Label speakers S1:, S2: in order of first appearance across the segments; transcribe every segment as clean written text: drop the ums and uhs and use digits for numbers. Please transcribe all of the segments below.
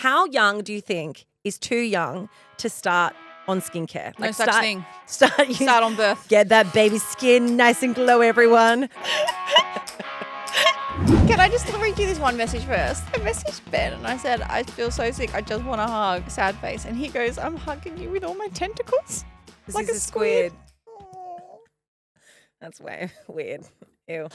S1: How young do you think is too young to start on skincare?
S2: No such thing.
S1: Start
S2: on birth.
S1: Get that baby skin nice and glow, everyone.
S2: Can I just read you this one message first? I messaged Ben and I said, I feel so sick. I just want to hug. Sad face. And he goes, I'm hugging you with all my tentacles.
S1: This
S2: like
S1: is a squid. That's way weird. Ew.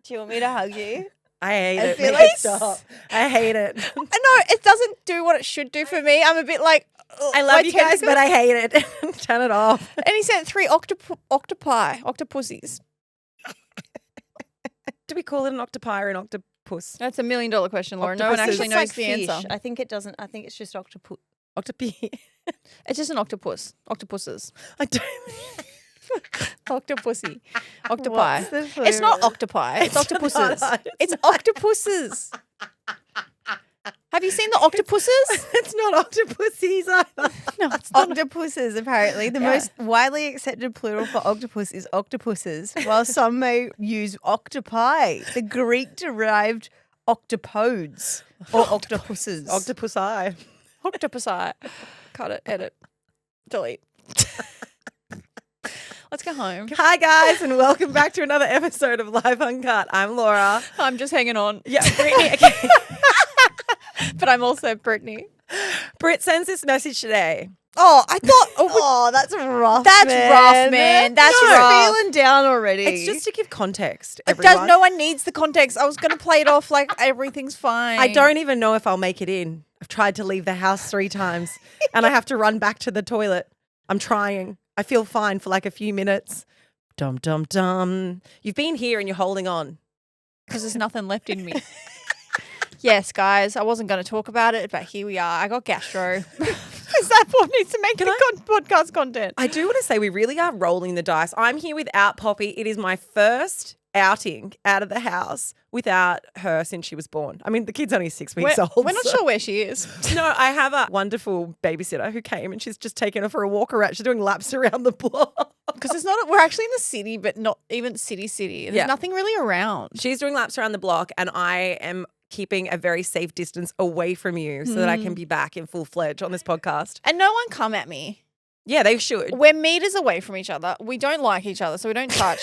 S2: Do you want me to hug you?
S1: I hate it.
S2: feel
S1: Make
S2: like-
S1: it stop. I hate it.
S2: I know it doesn't do what it should do for me. I'm a bit like,
S1: I love you guys, but I hate it. Turn it off.
S2: And he sent 3 octopussies.
S1: Do we call it an octopi or an octopus?
S2: That's $1 million question, Laura. No one
S1: Octopus.
S2: actually knows the answer.
S3: I think it doesn't. I think it's just octopus.
S1: Octopi.
S2: It's just an octopus. Octopuses.
S1: I don't.
S2: Octopussy. Octopi.
S3: What's the
S2: It's not
S3: plural?
S2: octopi. It's octopuses.
S1: not.
S2: It's octopuses. Have you seen the octopuses?
S1: It's not octopuses either.
S2: No, it's not.
S3: Octopuses, apparently. The most widely accepted plural for octopus is octopuses, while some may use octopi, the Greek-derived octopodes or octopuses.
S1: Octopus eye.
S2: Octopusi. Cut it, edit, delete. Let's go home.
S1: Hi guys, and welcome back to another episode of Live Uncut. I'm Laura.
S2: I'm just hanging on.
S1: Yeah, Brittany. Okay.
S2: But I'm also Brittany.
S1: Britt sends this message today.
S2: Oh, I thought.
S3: Oh, that's rough.
S2: That's rough, man. That's
S3: She's
S2: rough.
S3: feeling down already.
S1: It's just to give context,
S2: It
S1: everyone.
S2: does, no one needs the context. I was going to play it off like everything's fine.
S1: I don't even know if I'll make it in. I've tried to leave the house 3 times and I have to run back to the toilet. I'm trying. I feel fine for like a few minutes. Dum, dum, dum. You've been here and you're holding on.
S2: Because there's nothing left in me. Yes, guys, I wasn't going to talk about it, but here we are. I got gastro. Is that what needs to make podcast content?
S1: I do want to say we really are rolling the dice. I'm here without Poppy. It is my first outing out of the house without her since she was born. I mean, the kid's only 6 weeks old.
S2: We're not sure where she is.
S1: No, I have a wonderful babysitter who came and she's just taken her for a walk around. She's doing laps around the block.
S2: Because it's not. We're actually in the city, but not even city. There's nothing really around.
S1: She's doing laps around the block and I am keeping a very safe distance away from you so that I can be back in full fledged on this podcast.
S2: And no one come at me.
S1: Yeah, they should.
S2: We're meters away from each other. We don't like each other, so we don't touch.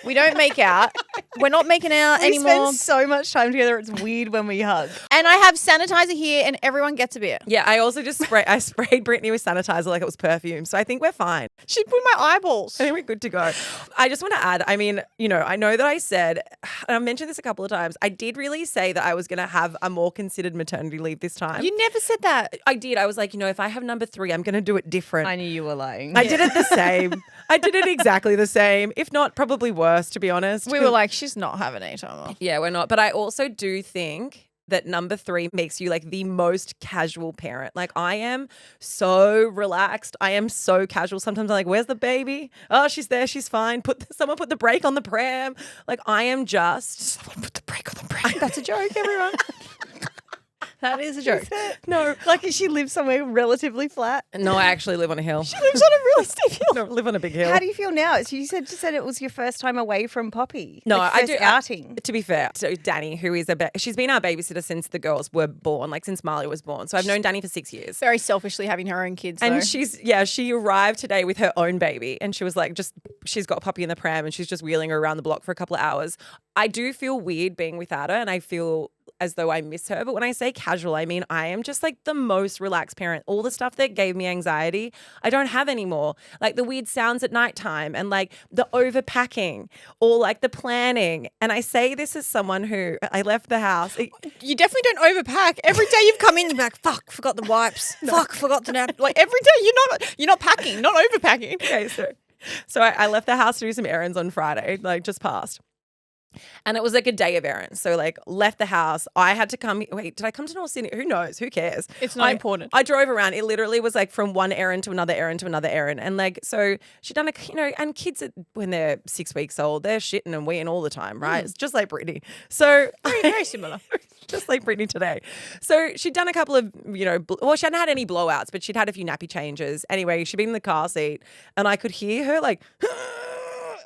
S2: We don't make out. We're not making out
S3: we
S2: anymore.
S3: spend so much time together. It's weird when we hug.
S2: And I have sanitizer here, and everyone gets a bit.
S1: Yeah, I also just sprayed Brittany with sanitizer like it was perfume. So I think we're fine.
S2: She put my eyeballs.
S1: I think we're good to go. I just want to add, I mean, you know, I know that I said, and I mentioned this a couple of times, I did really say that I was going to have a more considered maternity leave this time.
S2: You never said that.
S1: I did. I was like, you know, if I have number 3, I'm going to do it different.
S3: I knew you were lying.
S1: I did it the same. I did it exactly the same, if not probably worse, to be honest.
S2: We were like, she's not having any time off.
S1: Yeah, we're not. But I also do think that number 3 makes you like the most casual parent. Like I am so relaxed. I am so casual. Sometimes I'm like, where's the baby? Oh, she's there. She's fine. Someone put the brake on the pram. Like I am just. Someone put the brake on the pram.
S2: That's a joke, everyone. That is a joke.
S1: No.
S3: Like, she lives somewhere relatively flat.
S1: No, I actually live on a hill.
S2: She lives on a really steep hill.
S1: No, I live on a big hill.
S3: How do you feel now? So you said it was your first time away from Poppy.
S1: No,
S3: like
S1: I
S3: first
S1: do.
S3: outing.
S1: To be fair, so Danny, who is she's been our babysitter since the girls were born, like since Marley was born. So I've known Danny for 6 years.
S2: Very selfishly having her own kids,
S1: And
S2: though.
S1: she arrived today with her own baby and she was like, she's got Poppy in the pram and she's just wheeling her around the block for a couple of hours. I do feel weird being without her and I feel as though I miss her. But when I say casual, I mean, I am just like the most relaxed parent. All the stuff that gave me anxiety, I don't have anymore. Like the weird sounds at nighttime and like the overpacking or like the planning. And I say this as someone who I left the house.
S2: You definitely don't overpack. Every day you've come in, you're like, fuck, forgot the wipes. Fuck, forgot the nap. Like every day you're not packing, not overpacking.
S1: Okay, so I left the house to do some errands on Friday, like just past. And it was like a day of errands. So like left the house. I had to come. Wait, did I come to North Sydney? Who knows? Who cares?
S2: It's not important.
S1: I drove around. It literally was like from one errand to another errand to another errand. And like, so she'd done and kids when they're 6 weeks old, they're shitting and weeing all the time, right? It's just like Brittany. So
S2: Very similar.
S1: just like Brittany today. So she'd done a couple of, she hadn't had any blowouts, but she'd had a few nappy changes. Anyway, she'd been in the car seat and I could hear her like,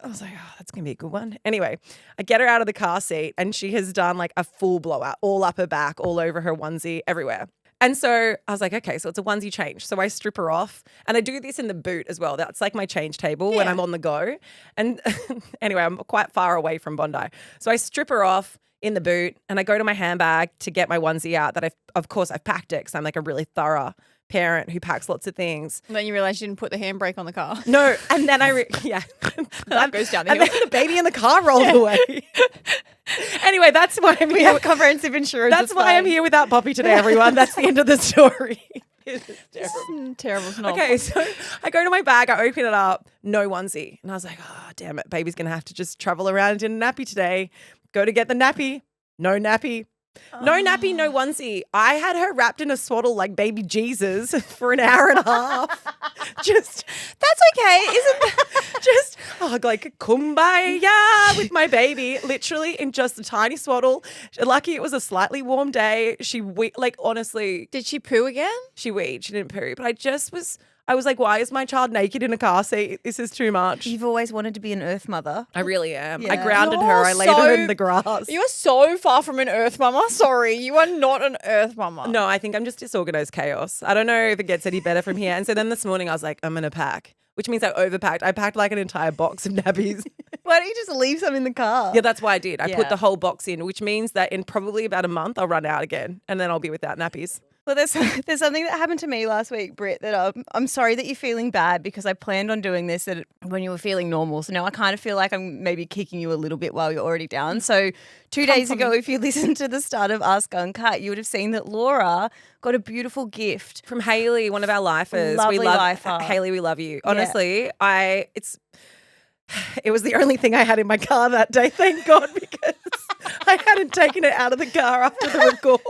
S1: I was like, oh, that's going to be a good one. Anyway, I get her out of the car seat and she has done like a full blowout all up her back, all over her onesie, everywhere. And so I was like, okay, so it's a onesie change. So I strip her off. And I do this in the boot as well. That's like my change table when I'm on the go. And anyway, I'm quite far away from Bondi. So I strip her off in the boot and I go to my handbag to get my onesie out that of course I've packed it because I'm like a really thorough parent who packs lots of things.
S2: And then you realise you didn't put the handbrake on the car.
S1: No. And then
S2: That goes down the
S1: and
S2: hill.
S1: then the baby in the car rolled away. Anyway, that's why I'm
S3: We
S1: here.
S3: have comprehensive insurance.
S1: That's why I'm here without Poppy today, everyone. That's the end of the story.
S2: Terrible snob.
S1: Okay, so I go to my bag, I open it up, no onesie. And I was like, oh, damn it, baby's going to have to just travel around in a nappy today. Go to get the nappy, no nappy. No nappy, no onesie. I had her wrapped in a swaddle like baby Jesus for an hour and a half. Just,
S2: That's okay, isn't that?
S1: just like kumbaya with my baby, literally in just a tiny swaddle. Lucky it was a slightly warm day. Honestly,
S2: Did she poo again?
S1: she weed. She didn't poo. But I was like, why is my child naked in a car seat? This is too much.
S3: You've always wanted to be an earth mother.
S1: I really am.
S3: Yeah.
S1: I grounded her.
S2: You're
S1: I laid her
S2: so-
S1: in the grass.
S2: You are so far from an earth mama. Sorry, you are not an earth mama.
S1: No, I think I'm just disorganized chaos. I don't know if it gets any better from here. And so then this morning I was like, I'm going to pack, which means I overpacked. I packed like an entire box of nappies.
S3: Why don't you just leave some in the car?
S1: Yeah, that's why I did. I
S3: Yeah.
S1: put the whole box in, which means that in probably about a month I'll run out again and then I'll be without nappies.
S3: Well, there's something that happened to me last week, Britt, that I'm sorry that you're feeling bad because I planned on doing this when you were feeling normal. So now I kind of feel like I'm maybe kicking you a little bit while you're already down. So 2 days ago, if you listened to the start of Ask Uncut, you would have seen that Laura got a beautiful gift.
S1: From Haley, one of our lifers.
S3: Lovely
S1: we love
S3: lifer.
S1: Haley, we love you. Honestly, it was the only thing I had in my car that day, thank God, because I hadn't taken it out of the car after the record.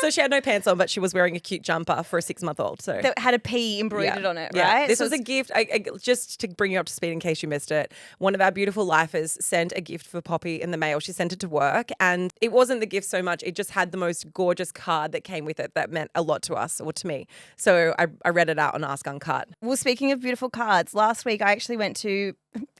S1: So she had no pants on, but she was wearing a cute jumper for a 6-month-old. So
S3: That had a P embroidered on it,
S1: yeah.
S3: right?
S1: This
S3: So
S1: was a
S3: it's-
S1: gift. Just to bring you up to speed in case you missed it, one of our beautiful lifers sent a gift for Poppy in the mail. She sent it to work and it wasn't the gift so much. It just had the most gorgeous card that came with it that meant a lot to us or to me. So I read it out on Ask Uncut.
S3: Well, speaking of beautiful cards, last week I actually went to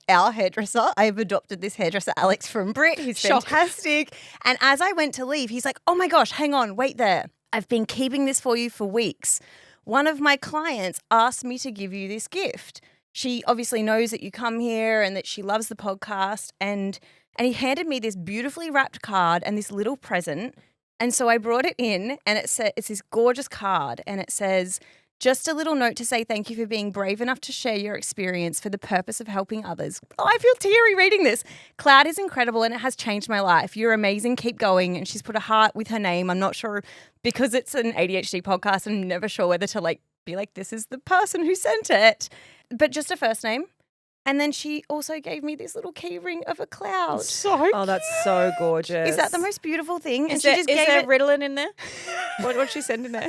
S3: our hairdresser. I have adopted this hairdresser, Alex from Britt. He's
S2: Shock.
S3: fantastic. And as I went to leave, he's like, oh my gosh, hang on, wait there. I've been keeping this for you for weeks. One of my clients asked me to give you this gift. She obviously knows that you come here and that she loves the podcast. And he handed me this beautifully wrapped card and this little present. And so I brought it in and it's this gorgeous card and it says, just a little note to say thank you for being brave enough to share your experience for the purpose of helping others. Oh, I feel teary reading this. Cloud is incredible and it has changed my life. You're amazing. Keep going. And she's put a heart with her name. I'm not sure because it's an ADHD podcast. I'm never sure whether to be like, this is the person who sent it, but just a first name. And then she also gave me this little key ring of a cloud.
S1: Oh, that's so gorgeous.
S3: Is that the most beautiful thing?
S2: Is there Ritalin in there? What'd she send in there?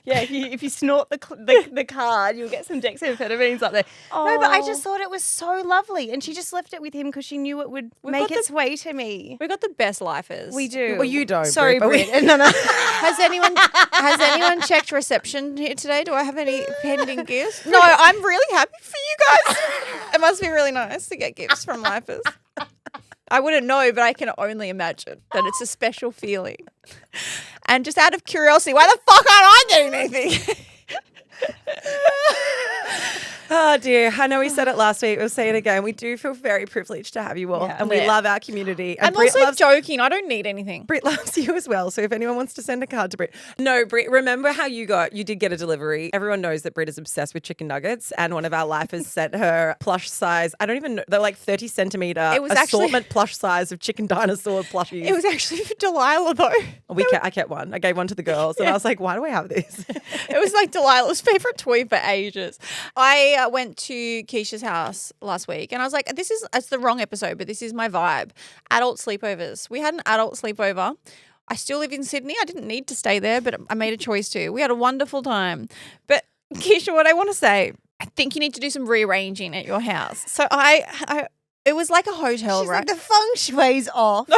S3: Yeah, if you snort the card, you'll get some dexamphetamines up there. No, but I just thought it was so lovely. And she just left it with him because she knew it would make its way to me.
S2: We've got the best lifers.
S3: We do.
S1: Well, you don't.
S3: Sorry,
S1: Britt, but
S3: Britt. No.
S2: Has anyone checked reception here today? Do I have any pending gifts? No, I'm really happy for you guys. It must be really nice to get gifts from lifers. I wouldn't know, but I can only imagine that it's a special feeling. And just out of curiosity, why the fuck aren't I getting anything?
S1: Oh dear, I know we said it last week, we'll say it again. We do feel very privileged to have you all
S3: Yeah.
S1: and we
S2: Yeah.
S1: love our community. And
S2: I'm
S1: Britt
S2: also
S1: loves
S2: joking. I don't need anything.
S1: Britt loves you as well. So if anyone wants to send a card to Britt. No, Britt, remember how you did get a delivery. Everyone knows that Britt is obsessed with chicken nuggets and one of our lifers sent her plush size. I don't even know. They're like 30 centimetre
S2: It was actually-
S1: assortment plush size of chicken dinosaur plushies.
S2: It was actually for Delilah, though.
S1: I kept one. I gave one to the girls and I was like, why do I have this?
S2: It was like Delilah's favorite toy for ages. I went to Keisha's house last week and I was like, it's the wrong episode, but this is my vibe. Adult sleepovers. We had an adult sleepover. I still live in Sydney. I didn't need to stay there, but I made a choice to. We had a wonderful time. But Keisha, what I want to say, I think you need to do some rearranging at your house. So I It was like a hotel,
S3: She's
S2: right?
S3: like, the feng shui's off.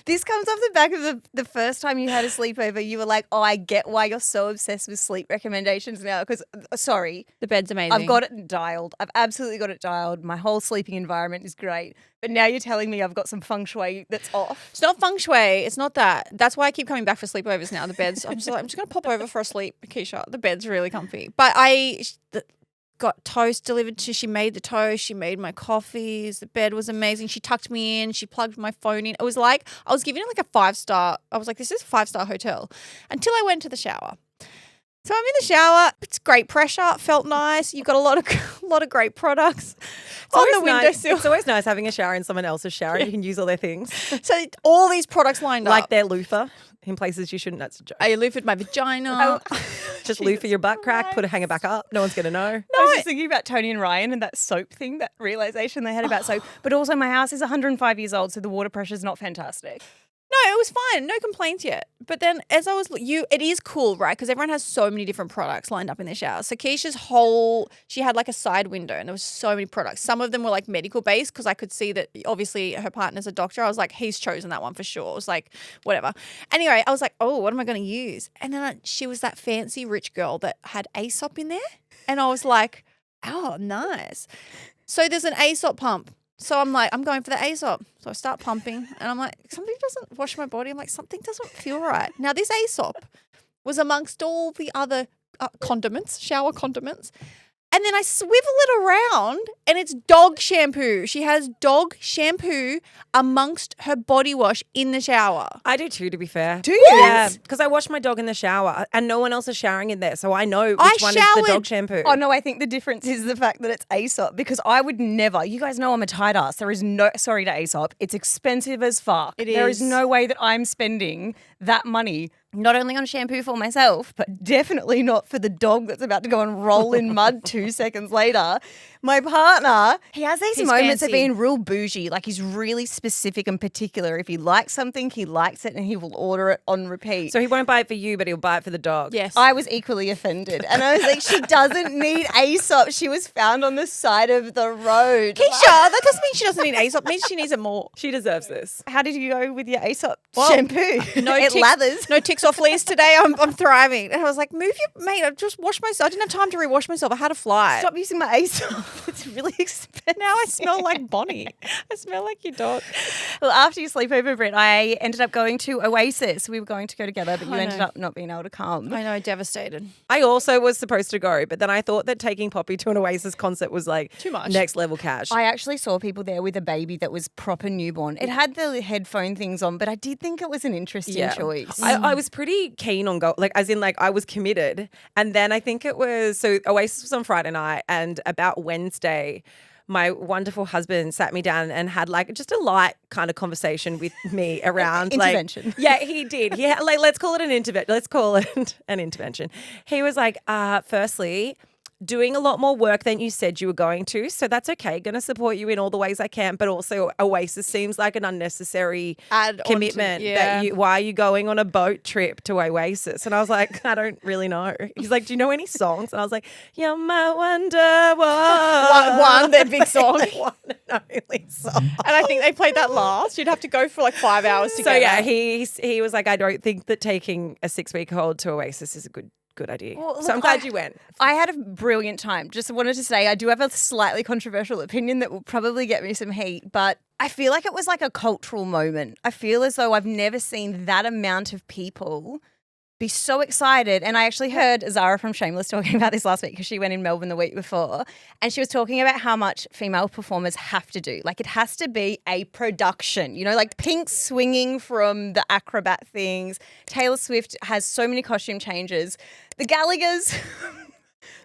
S3: This comes off the back of the first time you had a sleepover. You were like, oh, I get why you're so obsessed with sleep recommendations now. Because, sorry,
S2: the bed's amazing.
S3: I've got it dialed. I've absolutely got it dialed. My whole sleeping environment is great. But now you're telling me I've got some feng shui that's off.
S2: It's not feng shui. It's not that. That's why I keep coming back for sleepovers now. The beds. I'm just going to pop over for a sleep, Keeshia. The bed's really comfy. But got toast delivered to. She made the toast. She made my coffees. The bed was amazing. She tucked me in. She plugged my phone in. It was like I was giving it like a 5-star. I was like, this is a 5-star hotel until I went to the shower. So I'm in the shower. It's great pressure. It felt nice. You've got a lot of great products on the windowsill.
S1: It's always nice having a shower in someone else's shower. You can use all their things.
S2: So all these products lined
S1: Like
S2: up.
S1: their loofah in places you shouldn't. That's a joke.
S2: I loofed my vagina.
S1: Just loofah your butt crack, put a hanger back up. No one's going to know.
S3: I was just thinking about Tony and Ryan and that soap thing, that realization they had about soap. But also my house is 105 years old, so the water pressure is not fantastic.
S2: No, it was fine. No complaints yet. But then as I was, it is cool, right? Because everyone has so many different products lined up in their shower. So Keisha's she had like a side window and there was so many products. Some of them were like medical based because I could see that obviously her partner's a doctor. I was like, he's chosen that one for sure. It was like, whatever. Anyway, I was like, oh, what am I going to use? And then she was that fancy rich girl that had Aesop in there. And I was like, oh, nice. So there's an Aesop pump. So I'm like, I'm going for the Aesop. So I start pumping and I'm like, something doesn't wash my body. I'm like, something doesn't feel right. Now this Aesop was amongst all the other condiments, shower condiments. And then I swivel it around and it's dog shampoo. She has dog shampoo amongst her body wash in the shower.
S1: I do too, to be fair.
S3: Do you?
S1: Yeah, because I wash my dog in the shower and no one else is showering in there. So I know which one is the dog shampoo.
S3: Oh, no, I think the difference is the fact that it's Aesop because I would never, you guys know I'm a tight ass. There is no, sorry to Aesop, it's expensive as fuck. There is no way that I'm spending that money not only on shampoo for myself, but definitely not for the dog that's about to go and roll in mud 2 seconds later. My partner, he has these moments of being real bougie. Like he's really specific and particular. If he likes something, he likes it and he will order it on repeat.
S1: So he won't buy it for you, but he'll buy it for the dog.
S2: Yes.
S3: I was equally offended. And I was like, she doesn't need Aesop. She was found on the side of the road.
S2: Keisha, that doesn't mean she doesn't need Aesop. It means she needs it more.
S1: She deserves this.
S3: How did you go with your Aesop shampoo?
S2: No
S3: it lathers.
S2: No ticks off leaves today. I'm thriving. And I was like, move your mate. I just washed myself. I didn't have time to rewash myself. I had a flight.
S3: Stop using my Aesop. It's really expensive.
S2: Now I smell like Bonnie. I smell like your dog.
S3: Well, after your sleepover, Britt, I ended up going to Oasis. We were going to go together, but you
S2: I
S3: ended
S2: know.
S3: up not being able to come.
S2: I know, devastated.
S1: I also was supposed to go, but then I thought that taking Poppy to an Oasis concert was like
S2: Too much.
S1: next level cash.
S3: I actually saw people there with a baby that was proper newborn. It had the headphone things on, but I did think it was an interesting choice.
S1: I was pretty keen on as in I was committed. And then I think it was, so Oasis was on Friday night and about Wednesday, my wonderful husband sat me down and had just a light kind of conversation with me around
S3: intervention.
S1: Yeah, he did. He had, let's call it an intervention. Let's call it an intervention. He was like, firstly, doing a lot more work than you said you were going to. So that's okay. Going to support you in all the ways I can. But also Oasis seems like an unnecessary commitment. Why are you going on a boat trip to Oasis? And I was like, I don't really know. He's like, do you know any songs? And I was like, you're my wonder
S2: One, their big song.
S1: One and only song.
S2: And I think they played that last. You'd have to go for like 5 hours to
S1: So
S2: get
S1: yeah,
S2: that.
S1: he was like, I don't think that taking a 6-week-old to Oasis is a good idea.
S3: Well,
S1: so I'm
S3: look,
S1: glad you went.
S3: I had a brilliant time. Just wanted to say I do have a slightly controversial opinion that will probably get me some heat, but I feel like it was like a cultural moment. I feel as though I've never seen that amount of people be so excited. And I actually heard Zara from Shameless talking about this last week because she went in Melbourne the week before and she was talking about how much female performers have to do. Like it has to be a production, like Pink swinging from the acrobat things. Taylor Swift has so many costume changes. The Gallaghers...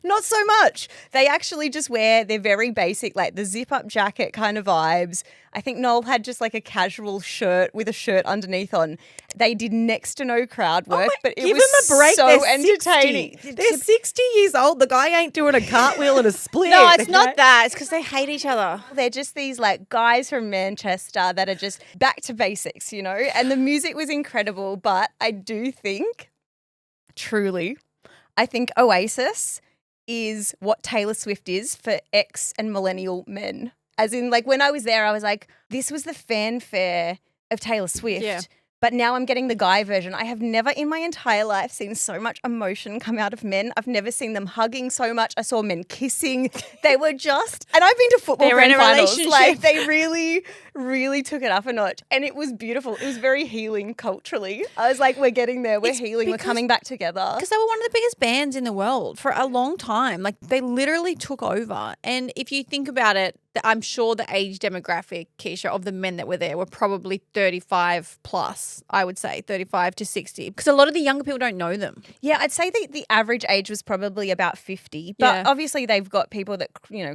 S3: Not so much. They actually just wear their very basic, like the zip-up jacket kind of vibes. I think Noel had just like a casual shirt with a shirt underneath on. They did next to no crowd work, but it
S1: give
S3: was
S1: them a break.
S3: so
S1: They're
S3: entertaining.
S1: 60. They're 60 years old. The guy ain't doing a cartwheel and a split.
S2: No, it's not that. It's because they hate each other.
S3: They're just these like guys from Manchester that are just back to basics, and the music was incredible. But I do think, truly, I think Oasis is what Taylor Swift is for ex and millennial men. As in, like, when I was there, I was like, this was the fanfare of Taylor Swift.
S2: Yeah.
S3: But now I'm getting the guy version. I have never in my entire life seen so much emotion come out of men. I've never seen them hugging so much. I saw men kissing. They were just, and I've been to football
S2: They were in
S3: grand
S2: a
S3: finals.
S2: relationship.
S3: Like, they really, really took it up a notch. And it was beautiful. It was very healing culturally. I was like, we're getting there. We're
S2: It's
S3: healing. We're
S2: because-
S3: coming back together.
S2: Because they were one of the biggest bands in the world for a long time. Like, they literally took over. And if you think about it, I'm sure the age demographic, Keeshia, of the men that were there were probably 35 plus, I would say, 35 to 60. Because a lot of the younger people don't know them.
S3: Yeah, I'd say the average age was probably about 50. But
S2: Yeah.
S3: obviously they've got people that,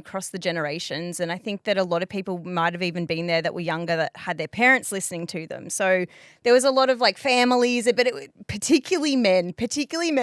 S3: cross the generations. And I think that a lot of people might have even been there that were younger that had their parents listening to them. So there was a lot of like families, but particularly men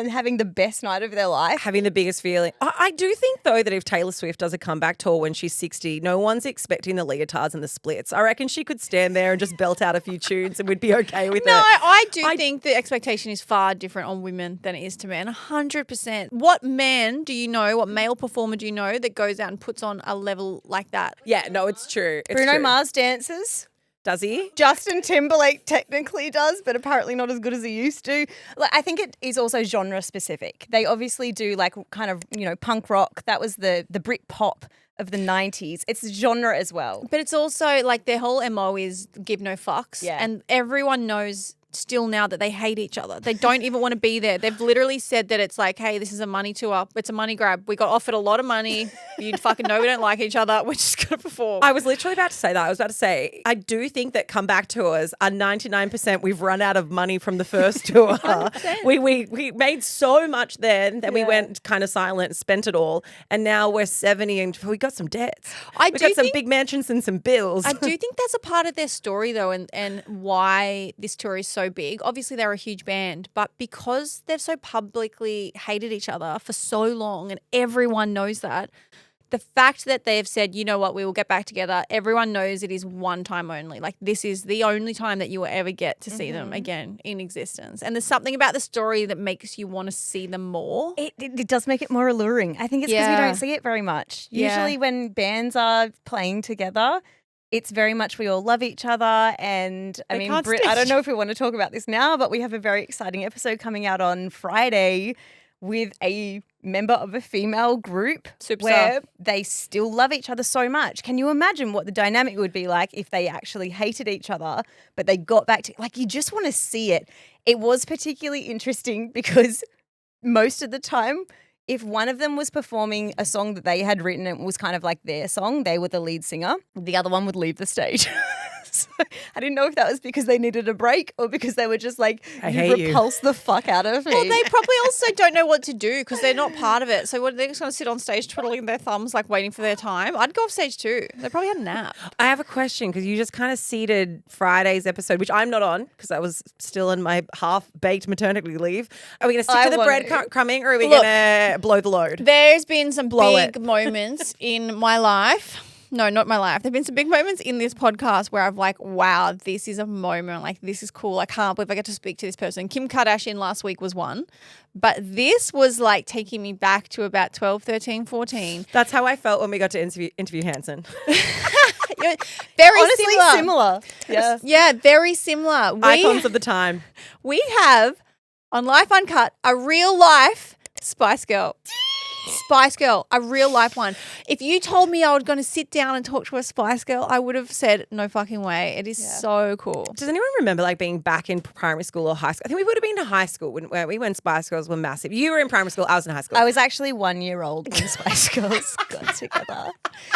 S3: having the best night of their life.
S1: Having the biggest feeling. I do think, though, that if Taylor Swift does a comeback tour when she's 60, no one's expecting the leotards and the splits. I reckon she could stand there and just belt out a few tunes and we'd be okay with it.
S2: No, I think the expectation is far different on women than it is to men. 100%. What man do you know, what male performer do you know that goes out and puts on a level like that?
S1: Yeah, no, it's true. It's
S3: Bruno
S1: true.
S3: Mars dances.
S1: Does he?
S3: Justin Timberlake technically does, but apparently not as good as he used to. Like, I think it is also genre specific. They obviously do like kind of, punk rock. That was the Brit pop of the 90s. It's genre as well.
S2: But it's also like their whole MO is give no fucks.
S3: Yeah.
S2: And everyone knows still now that they hate each other. They don't even want to be there. They've literally said that it's like, hey, this is a money tour. It's a money grab. We got offered a lot of money. You fucking know we don't like each other. We're just going to perform.
S1: I was literally about to say that. I was about to say, I do think that comeback tours are 99% we've run out of money from the first tour. We made so much then that we went kind of silent, spent it all. And now we're 70 and we got some debts. We got some big mansions and some bills.
S2: I do think that's a part of their story though, and why this tour is so big. Obviously they're a huge band, but because they've so publicly hated each other for so long and everyone knows that, the fact that they've said, you know what, we will get back together, everyone knows it is one time only. Like, this is the only time that you will ever get to see them again in existence. And there's something about the story that makes you want to see them more.
S3: It does make it more alluring. I think it's because we don't see it very much.
S2: Yeah.
S3: Usually when bands are playing together, it's very much we all love each other. And I mean,
S2: can't
S3: Britt, I don't know if we want to talk about this now, but we have a very exciting episode coming out on Friday with a member of a female group where they still love each other so much. Can you imagine what the dynamic would be like if they actually hated each other, but they got back to, like, you just want to see it. It was particularly interesting because most of the time, if one of them was performing a song that they had written and it was kind of like their song, they were the lead singer, the other one would leave the stage. So I didn't know if that was because they needed a break or because they were just like, you repulse the fuck out of me.
S2: Well, they probably also don't know what to do because they're not part of it. So what, they're just going to sit on stage twiddling their thumbs, like waiting for their time? I'd go off stage too. They probably had a nap.
S1: I have a question because you just kind of seeded Friday's episode, which I'm not on because I was still in my half-baked maternity leave. Are we going to stick to the breadcrumbing or are we going to blow the load?
S2: There's been some big moments in my life. No, not my life. There have been some big moments in this podcast where I've like, wow, this is a moment. Like, this is cool. I can't believe I get to speak to this person. Kim Kardashian last week was one. But this was like taking me back to about 12, 13, 14.
S1: That's how I felt when we got to interview Hanson.
S2: Very
S3: Honestly, similar. Yeah.
S2: Yeah, very similar.
S1: Icons of the time.
S2: We have, on Life Uncut, a real life Spice Girl. Spice Girl, a real life one. If you told me I was going to sit down and talk to a Spice Girl, I would have said, no fucking way. It is so cool.
S1: Does anyone remember like being back in primary school or high school? I think we would have been to high school when Spice Girls were massive. You were in primary school, I was in high school.
S3: I was actually 1 year old when Spice Girls got together,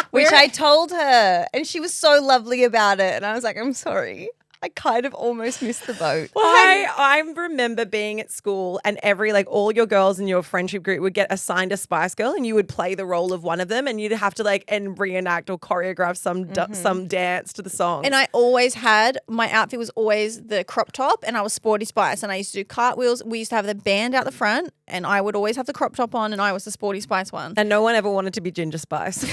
S3: which I told her, and she was so lovely about it. And I was like, I'm sorry. I kind of almost missed the boat.
S1: Well, I remember being at school and all your girls in your friendship group would get assigned a Spice Girl and you would play the role of one of them and you'd have to and reenact or choreograph some dance to the song.
S2: And I always had, my outfit was always the crop top and I was Sporty Spice and I used to do cartwheels. We used to have the band out the front and I would always have the crop top on and I was the Sporty Spice one.
S1: And no one ever wanted to be Ginger Spice.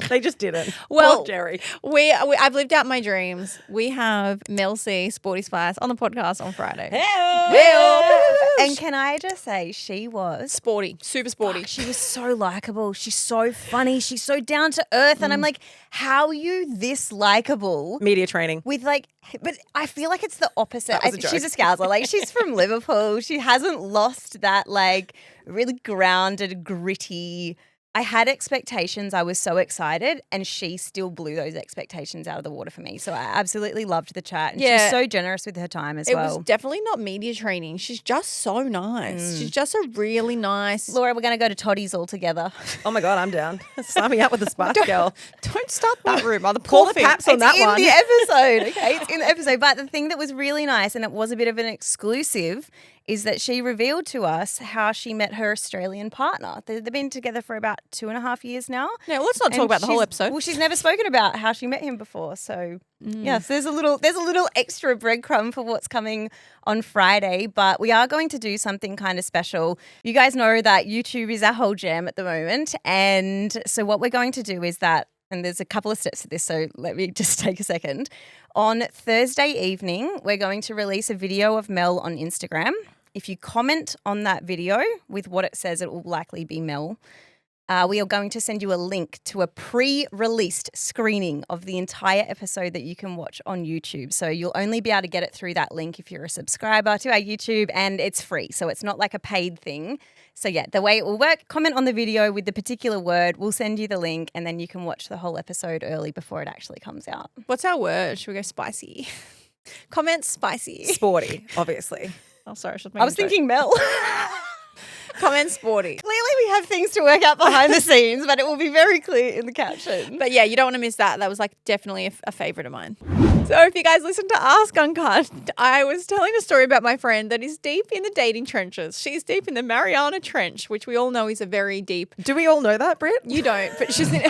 S1: They just didn't.
S2: Well,
S1: Poor Jerry.
S2: I've lived out my dreams. We have Mel C, Sporty Spice, on the podcast on Friday.
S3: And can I just say, she was
S2: Sporty, super sporty.
S3: She was so likable. She's so funny. She's so down to earth. And I'm like, how are you this likable?
S1: Media training.
S3: With like, but I feel like it's the opposite.
S1: That was a joke.
S3: She's a Scouser. Like, she's from Liverpool. She hasn't lost that like really grounded, gritty. I had expectations. I was so excited, and she still blew those expectations out of the water for me. So I absolutely loved the chat. And she's so generous with her time as well.
S2: It was definitely not media training. She's just so nice. She's just a really nice.
S3: Laura, we're going to go to Toddy's all together.
S1: Oh my God, I'm down. Sign me up with the Spice Girl.
S2: Don't start that rumor. The
S1: Call
S2: poor
S1: the Paps on
S3: It's
S1: that
S3: in
S1: one.
S3: the episode, okay? It's in the episode. But the thing that was really nice, and it was a bit of an exclusive, is that she revealed to us how she met her Australian partner. They've been together for about 2.5 years now.
S2: Yeah, well, let's not talk about the whole episode.
S3: Well, she's never spoken about how she met him before. So, yes, there's a little extra breadcrumb for what's coming on Friday. But we are going to do something kind of special. You guys know that YouTube is our whole jam at the moment. And so what we're going to do is that, and there's a couple of steps to this, so let me just take a second. On Thursday evening, we're going to release a video of Mel on Instagram. If you comment on that video with what it says, it will likely be Mel. We are going to send you a link to a pre-released screening of the entire episode that you can watch on YouTube. So you'll only be able to get it through that link if you're a subscriber to our YouTube, and it's free. So it's not like a paid thing. So yeah, the way it will work, comment on the video with the particular word, we'll send you the link, and then you can watch the whole episode early before it actually comes out.
S2: What's our word? Should we go spicy? Comment spicy.
S1: Sporty, obviously.
S2: Oh, sorry.
S3: I was thinking Mel.
S2: Comment sporty.
S3: Clearly we have things to work out behind the scenes, but it will be very clear in the caption.
S2: But yeah, you don't want to miss that. That was like definitely a favourite of mine. So if you guys listen to Ask Uncut, I was telling a story about my friend that is deep in the dating trenches. She's deep in the Mariana Trench, which we all know is a very deep.
S1: Do we all know that, Britt?
S2: You don't, but she's in.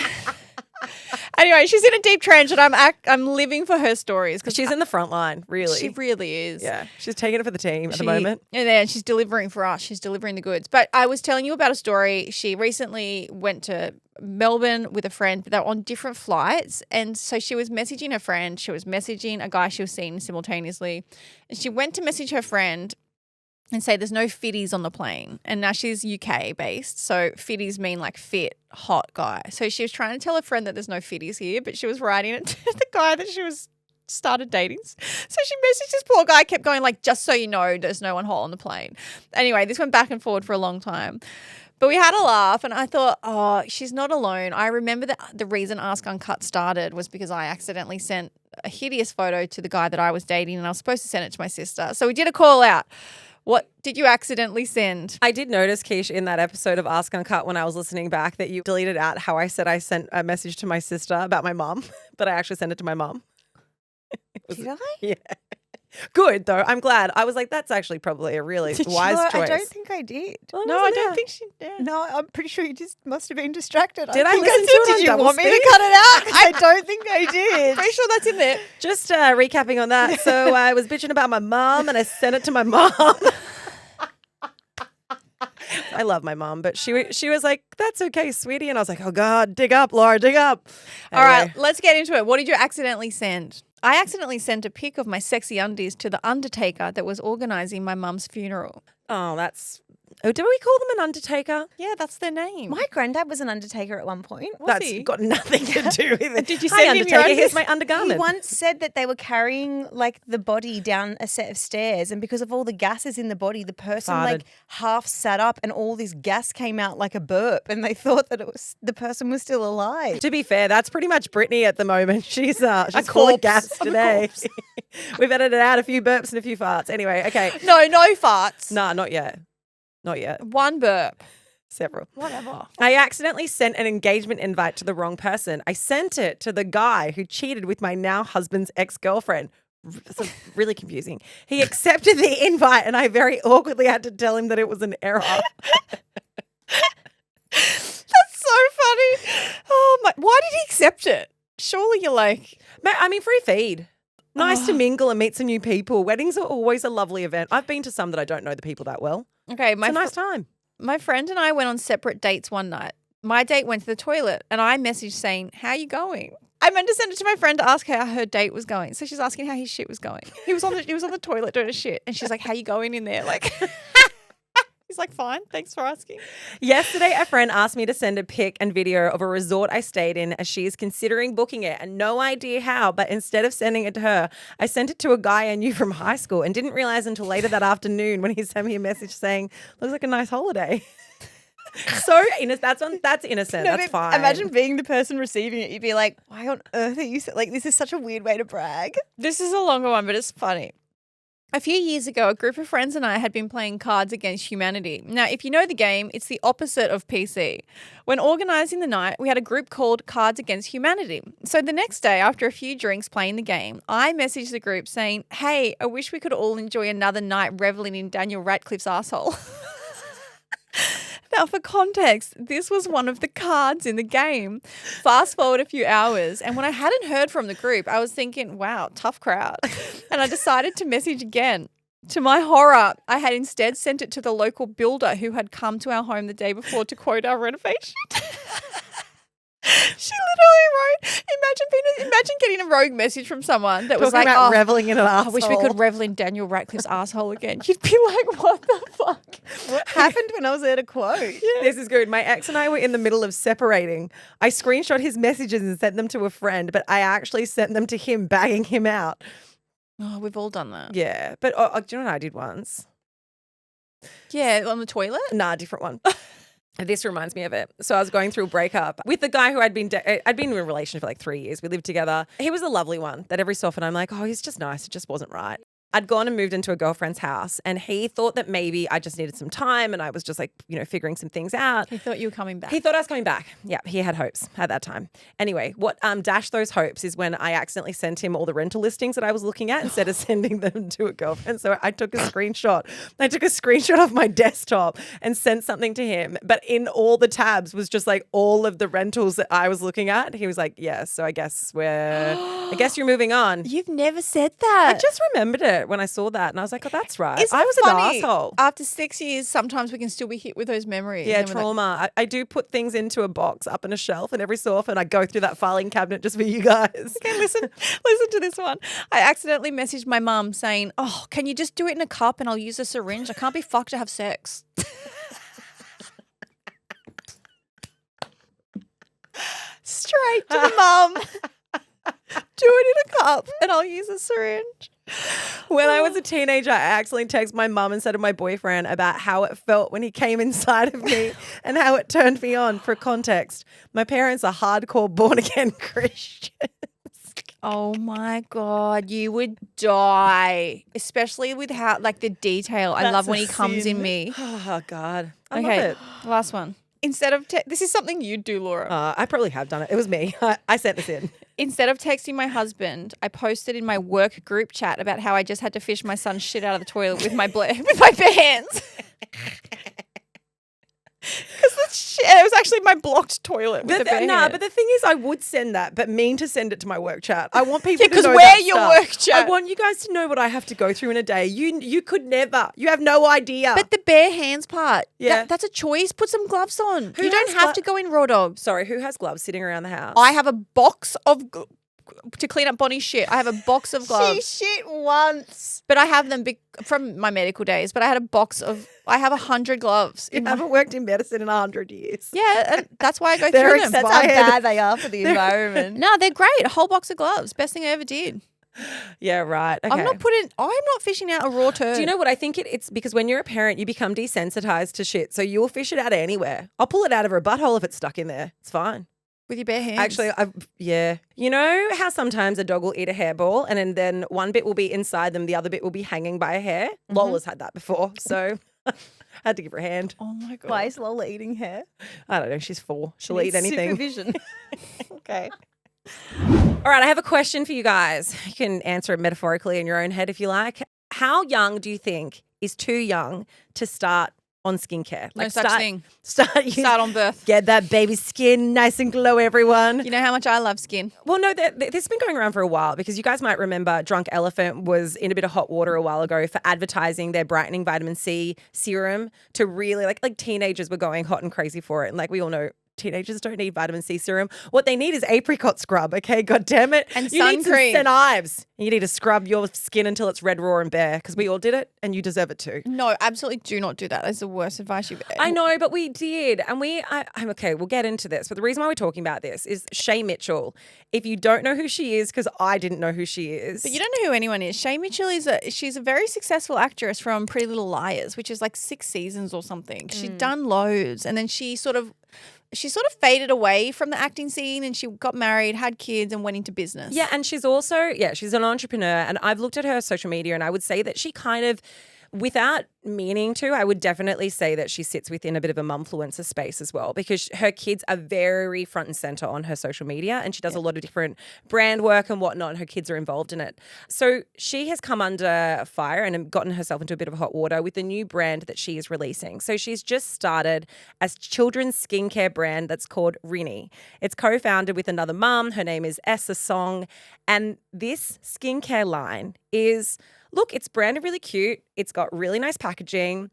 S2: Anyway, she's in a deep trench, and I'm living for her stories because
S1: She's in the front line, really.
S2: she really is.
S1: Yeah, she's taking it for the team at the moment.
S2: And then she's delivering for us. She's delivering the goods. But I was telling you about a story. She recently went to Melbourne with a friend. They were on different flights. And so she was messaging her friend. She was messaging a guy she was seeing simultaneously. And she went to message her friend and say there's no fitties on the plane. And now she's UK based. So fitties mean like fit, hot guy. So she was trying to tell her friend that there's no fitties here, but she was writing it to the guy that she was started dating. So she messaged this poor guy, kept going like, just so you know, there's no one hot on the plane. Anyway, this went back and forward for a long time. But we had a laugh, and I thought, oh, she's not alone. I remember that the reason Ask Uncut started was because I accidentally sent a hideous photo to the guy that I was dating, and I was supposed to send it to my sister. So we did a call out. What did you accidentally send?
S1: I did notice, Keesh, in that episode of Ask Uncut when I was listening back that you deleted out how I said I sent a message to my sister about my mum, but I actually sent it to my mum.
S3: Did I?
S1: Yeah. Good, though. I'm glad. I was like, that's actually probably a really wise
S3: No,
S1: choice.
S3: I don't think I did.
S2: No, I don't think she did.
S3: No, I'm pretty sure you just must have been distracted.
S1: Did I
S3: think
S1: listen to
S3: did.
S1: it on
S3: Did you
S1: double
S3: want me
S1: speed?
S3: to cut it out? 'Cause I don't think I did.
S2: Pretty sure that's in there.
S1: Just recapping on that. So I was bitching about my mum and I sent it to my mum. I love my mom, but she was like, that's okay, sweetie. And I was like, oh, God, dig up, Laura, dig up.
S2: All right, let's get into it. What did you accidentally send? I accidentally sent a pic of my sexy undies to the undertaker that was organising my mum's funeral.
S1: Oh, that's... Oh, do we call them an undertaker?
S2: Yeah, that's their name.
S3: My granddad was an undertaker at one point.
S1: That's
S2: he?
S1: got nothing to do with it.
S2: Did you
S1: Hi,
S2: send him your
S1: undertaker,
S2: undies?
S1: here's my
S3: He
S1: undergarment.
S3: once said that they were carrying like the body down a set of stairs, and because of all the gases in the body, the person
S1: Farted.
S3: like half sat up, and all this gas came out like a burp, and they thought that it was the person was still alive.
S1: To be fair, that's pretty much Brittany at the moment. She's full of
S2: corpse.
S1: gas
S2: I'm a
S1: today.
S2: corpse.
S1: We've edited out a few burps and a few farts. Anyway, okay.
S2: No farts.
S1: Nah, not yet. Not yet.
S2: One burp.
S1: Several.
S2: Whatever.
S1: I accidentally sent an engagement invite to the wrong person. I sent it to the guy who cheated with my now husband's ex-girlfriend. It's really confusing. He accepted the invite and I very awkwardly had to tell him that it was an error.
S2: That's so funny. Oh my! Why did he accept it? Surely you're like,
S1: I mean, free feed. Nice to mingle and meet some new people. Weddings are always a lovely event. I've been to some that I don't know the people that well.
S2: okay,
S1: It's a nice time.
S2: my friend and I went on separate dates one night. my date went to the toilet and I messaged saying, how you going? I meant to send it to my friend to ask how her date was going. So she's asking how his shit was going. He was on the toilet doing a shit. And she's like, how you going in there? Like, he's like, fine. Thanks for asking.
S1: Yesterday, a friend asked me to send a pic and video of a resort I stayed in as she is considering booking it and no idea how. But instead of sending it to her, I sent it to a guy I knew from high school and didn't realize until later that afternoon when he sent me a message saying, looks like a nice holiday. So innocent. That's innocent.
S3: No,
S1: that's
S3: but
S1: fine.
S3: Imagine being the person receiving it. You'd be like, why on earth are you like, this is such a weird way to brag.
S2: This is a longer one, but it's funny. A few years ago, a group of friends and I had been playing Cards Against Humanity. Now, if you know the game, it's the opposite of PC. When organising the night, we had a group called Cards Against Humanity. So the next day, after a few drinks playing the game, I messaged the group saying, hey, I wish we could all enjoy another night reveling in Daniel Radcliffe's asshole. Now, for context, this was one of the cards in the game. Fast forward a few hours, and when I hadn't heard from the group, I was thinking, wow, tough crowd. And I decided to message again. To my horror, I had instead sent it to the local builder who had come to our home the day before to quote our renovation. She literally wrote, imagine getting a rogue message from someone that was
S1: Talking
S2: like,
S1: about
S2: oh,
S1: reveling in an
S2: I
S1: asshole.
S2: wish we could revel in Daniel Radcliffe's asshole again. You'd be like, what the fuck?
S3: What happened when I was there to quote?
S1: This is good. My ex and I were in the middle of separating. I screenshot his messages and sent them to a friend, but I actually sent them to him, bagging him out.
S2: Oh, we've all done that.
S1: Yeah. But do you know what I did once?
S2: Yeah, on the toilet?
S1: Nah, different one. This reminds me of it. So I was going through a breakup with the guy who I'd been in a relationship for like 3 years. We lived together. He was a lovely one that every so often I'm like, oh, he's just nice. It just wasn't right. I'd gone and moved into a girlfriend's house and he thought that maybe I just needed some time and I was just like, figuring some things out.
S2: He thought you were coming back.
S1: He thought I was coming back. Yeah, he had hopes at that time. Anyway, what dashed those hopes is when I accidentally sent him all the rental listings that I was looking at instead of sending them to a girlfriend. So I took a screenshot. I took a screenshot of my desktop and sent something to him. But in all the tabs was just like all of the rentals that I was looking at. He was like, yes, so I guess you're moving on.
S2: You've never said that.
S1: I just remembered it when I saw that and I was like, oh, that's right.
S2: Isn't
S1: I was
S2: it
S1: an
S2: funny?
S1: asshole.
S2: After 6 years, sometimes we can still be hit with those memories.
S1: Yeah,
S2: And then we're like,
S1: trauma. I do put things into a box up on a shelf and every so often I go through that filing cabinet just for you guys.
S2: okay, listen to this one. I accidentally messaged my mum saying, oh, can you just do it in a cup and I'll use a syringe? I can't be fucked to have sex. Straight to the mum. Do it in a cup and I'll use a syringe.
S1: When I was a teenager, I accidentally texted my mum instead of my boyfriend about how it felt when he came inside of me and how it turned me on. For context, my parents are hardcore born-again Christians.
S2: Oh my God, you would die. Especially with how, like, the detail. I love when he comes in me.
S1: Oh, God. I love
S2: Okay,
S1: it.
S2: last one. Instead of, this is something you'd do, Laura.
S1: I probably have done it. It was me. I sent this in.
S2: Instead of texting my husband, I posted in my work group chat about how I just had to fish my son's shit out of the toilet with my bare hands. Because it was actually my blocked toilet with the bare hands.
S1: But the thing is, I would send that, but mean to send it to my work chat. I want people to know
S2: because we're
S1: that
S2: your
S1: stuff.
S2: work chat.
S1: I want you guys to know what I have to go through in a day. You could never. You have no idea.
S2: But the bare hands part,
S1: Yeah.
S2: that's a choice. Put some gloves on.
S1: Who
S2: You don't
S1: has
S2: have to go in raw dog.
S1: Sorry, who has gloves sitting around the house?
S2: I have a box of to clean up Bonnie's shit. I have a box of
S3: She
S2: gloves.
S3: shit once.
S2: But I have them from my medical days. But I had I have 100 gloves.
S1: You haven't worked in medicine in 100 years.
S2: Yeah, and that's why I go
S1: They're
S2: through them.
S3: That's how
S1: expired.
S3: bad they are for the environment.
S2: No, they're great. A whole box of gloves. Best thing I ever did.
S1: Yeah, right. Okay.
S2: I'm not fishing out a raw turd.
S1: Do you know what I think? It's because when you're a parent, you become desensitized to shit. So you'll fish it out of anywhere. I'll pull it out of her butthole if it's stuck in there. It's fine.
S2: with your bare hands?
S1: Actually, yeah. You know how sometimes a dog will eat a hairball and then one bit will be inside them, the other bit will be hanging by a hair? Lola's had that before, so I had to give her a hand.
S2: Oh my God.
S3: Why is Lola eating hair?
S1: I don't know. She's 4. She'll
S3: Needs
S1: eat anything.
S3: Supervision.
S1: Okay. All right, I have a question for you guys. You can answer it metaphorically in your own head if you like. How young do you think is too young to start on skincare?
S2: No such thing.
S1: Start
S2: on birth.
S1: Get that baby skin nice and glow, everyone.
S2: You know how much I love skin.
S1: Well, no, this has been going around for a while because you guys might remember Drunk Elephant was in a bit of hot water a while ago for advertising their brightening vitamin C serum to really like teenagers were going hot and crazy for it. And like we all know, teenagers don't need vitamin C serum. What they need is apricot scrub, okay? God damn it.
S2: And
S1: you need some
S2: sun cream.
S1: St. Ives. You need to scrub your skin until it's red, raw and bare because we all did it and you deserve it too.
S2: No, absolutely do not do that. That's the worst advice you've ever.
S1: I know, but we did. And I'm okay, we'll get into this. But the reason why we're talking about this is Shay Mitchell. If you don't know who she is, because I didn't know who she is.
S2: But you don't know who anyone is. Shay Mitchell she's a very successful actress from Pretty Little Liars, which is like 6 seasons or something. She'd done loads, and then she sort of faded away from the acting scene, and she got married, had kids, and went into business.
S1: Yeah, and she's also, she's an entrepreneur, and I've looked at her social media, and I would say that she kind of, without meaning to, I would definitely say that she sits within a bit of a mumfluencer space as well, because her kids are very front and center on her social media, and she does a lot of different brand work and whatnot, and her kids are involved in it. So she has come under fire and gotten herself into a bit of hot water with the new brand that she is releasing. So she's just started a children's skincare brand that's called Rini. It's co-founded with another mum. Her name is Essa Song, and this skincare line is... Look, it's branded really cute. It's got really nice packaging.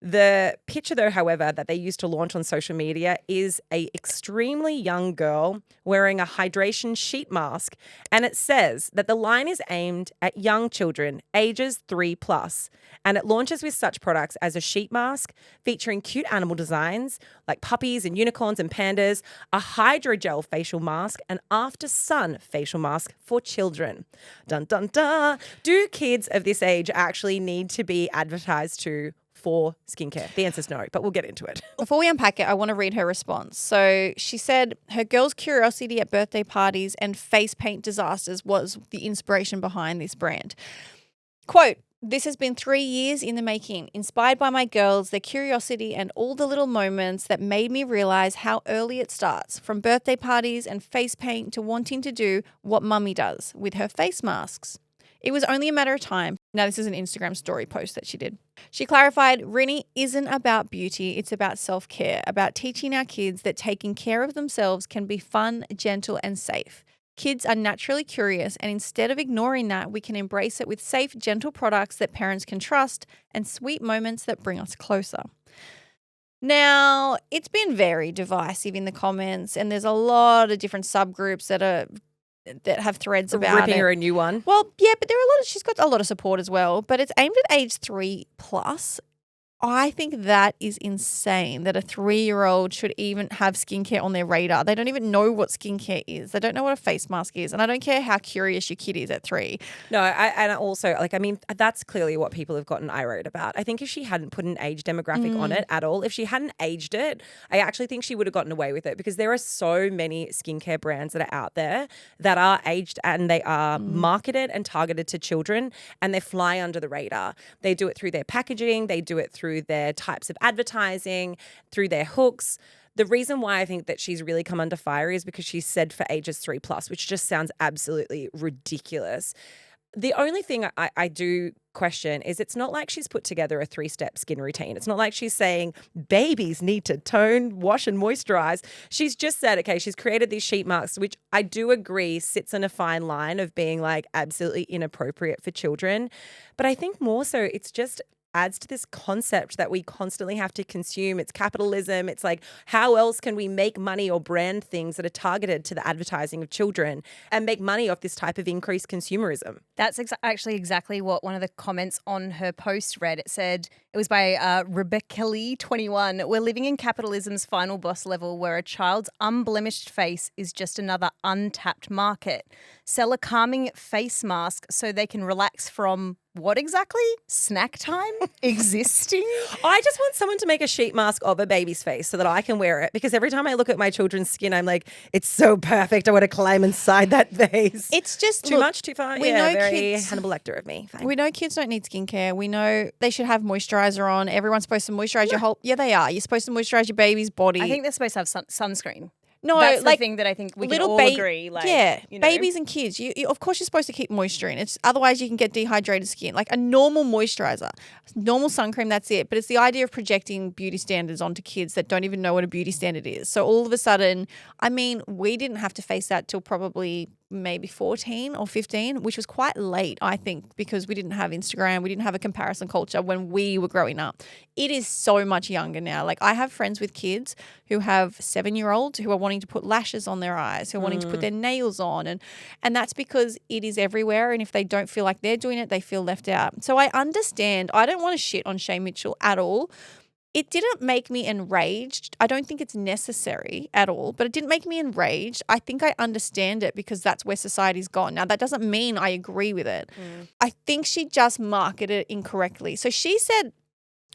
S1: The picture, though, however, that they used to launch on social media is a extremely young girl wearing a hydration sheet mask. And it says that the line is aimed at young children, ages 3+. And it launches with such products as a sheet mask featuring cute animal designs like puppies and unicorns and pandas, a hydrogel facial mask, and after sun facial mask for children. Dun, dun, dun. Do kids of this age actually need to be advertised to for skincare? The answer's no, but we'll get into it.
S2: Before we unpack it, I want to read her response. So she said her girl's curiosity at birthday parties and face paint disasters was the inspiration behind this brand. Quote, "This has been 3 years in the making, inspired by my girls, their curiosity and all the little moments that made me realize how early it starts, from birthday parties and face paint to wanting to do what mummy does with her face masks. It was only a matter of time." Now, this is an Instagram story post that she did. She clarified, "Rini isn't about beauty. It's about self-care, about teaching our kids that taking care of themselves can be fun, gentle, and safe. Kids are naturally curious, and instead of ignoring that, we can embrace it with safe, gentle products that parents can trust and sweet moments that bring us closer." Now, it's been very divisive in the comments, and there's a lot of different subgroups that have threads about
S1: Ripping
S2: it.
S1: her a new one.
S2: Well, yeah, but she's got a lot of support as well, but it's aimed at age 3+. I think that is insane that a 3-year-old should even have skincare on their radar. They don't even know what skincare is. They don't know what a face mask is. And I don't care how curious your kid is at 3.
S1: No, and also, that's clearly what people have gotten irate about. I think if she hadn't put an age demographic on it at all, if she hadn't aged it, I actually think she would have gotten away with it, because there are so many skincare brands that are out there that are aged and they are marketed and targeted to children, and they fly under the radar. They do it through their packaging. They do it through their types of advertising, through their hooks. The reason why I think that she's really come under fire is because she said for ages 3+, which just sounds absolutely ridiculous. The only thing I do question is it's not like she's put together a 3-step skin routine. It's not like she's saying babies need to tone, wash and moisturize. She's just said, okay, she's created these sheet masks, which I do agree sits in a fine line of being like absolutely inappropriate for children. But I think more so it's just adds to this concept that we constantly have to consume. It's capitalism. It's like, how else can we make money or brand things that are targeted to the advertising of children and make money off this type of increased consumerism?
S3: That's actually exactly what one of the comments on her post read. It said, it was by Rebecca Lee, 21. "We're living in capitalism's final boss level where a child's unblemished face is just another untapped market. Sell a calming face mask so they can relax from what exactly? Snack time? Existing?
S1: I just want someone to make a sheet mask of a baby's face so that I can wear it, because every time I look at my children's skin, I'm like, it's so perfect. I want to climb inside that face.
S2: It's just
S1: Too much, too far.
S2: We know
S1: very
S2: kids-
S1: Hannibal Lecter of me. Fine.
S2: We know kids don't need skincare. We know they should have moisturizer on. Everyone's supposed to moisturize your whole. Yeah, they are. You're supposed to moisturize your baby's body.
S3: I think they're supposed to have sunscreen.
S2: No,
S3: That's
S2: like
S3: the thing that I think we can
S2: little
S3: all agree. Like,
S2: yeah,
S3: you know.
S2: babies and kids. You of course you're supposed to keep moisture in. It's otherwise you can get dehydrated skin. Like a normal moisturizer, normal sun cream. That's it. But it's the idea of projecting beauty standards onto kids that don't even know what a beauty standard is. So all of a sudden, I mean, we didn't have to face that till probably maybe 14 or 15, which was quite late, I think, because we didn't have Instagram. We didn't have a comparison culture when we were growing up. It is so much younger now. Like I have friends with kids who have 7-year-olds who are wanting to put lashes on their eyes, who are wanting to put their nails on. And that's because it is everywhere. And if they don't feel like they're doing it, they feel left out. So I understand. I don't want to shit on Shay Mitchell at all. It didn't make me enraged. I don't think it's necessary at all, but it didn't make me enraged. I think I understand it because that's where society's gone. Now, that doesn't mean I agree with it. I think she just marketed it incorrectly. So she said,